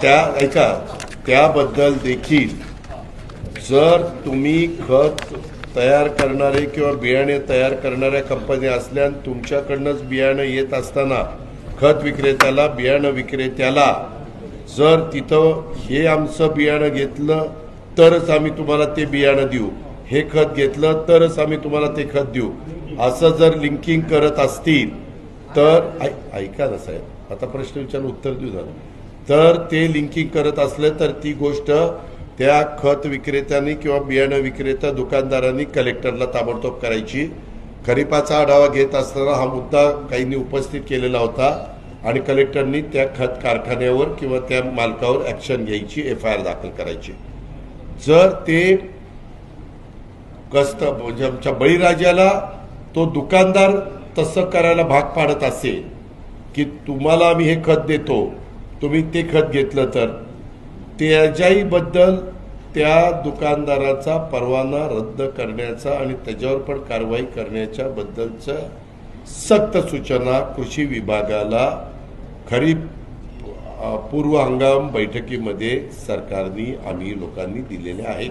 ऐका, त्याबद्दल देखील जर तुम्ही खत तयार करणारे किंवा बियाणे तयार करणाऱ्या कंपनी असल्या आणि तुमच्याकडनंच बियाणं येत असताना खत विक्रेत्याला बियाणं विक्रेत्याला जर तिथं हे आमचं बियाणं घेतलं तरच आम्ही तुम्हाला ते बियाणं देऊ, हे खत घेतलं तरच आम्ही तुम्हाला ते खत देऊ, असं जर लिंकिंग करत असतील तर ऐका ना साहेब, आता प्रश्न विचारून उत्तर देऊ ना. तर ते लिंकिंग करत असलं तर ती गोष्ट त्या खत विक्रेत्यांनी किंवा बियाणं विक्रेता दुकानदारांनी कलेक्टरला ताबडतोब करायची. खरीपाचा आढावा घेत असताना हा मुद्दा काहींनी उपस्थित केलेला होता आणि कलेक्टरनी त्या खत कारखान्यावर किंवा त्या मालकावर ऍक्शन घ्यायची, FIR दाखल करायची. जर ते म्हणजे आमच्या बळीराजाला तो दुकानदार तसं करायला भाग पाडत असेल की तुम्हाला आम्ही हे खत देतो, तुम्ही ते खत घेतलं तर त्याच्याही बद्दल त्या दुकानदाराचा परवाना रद्द करण्याचा आणि त्याच्यावर पण कारवाई करण्याच्या बद्दलच्या सक्त सूचना कृषी विभागाला खरीप पूर्व हंगाम बैठकीमध्ये सरकारने आम्ही लोकांनी दिलेल्या आहेत.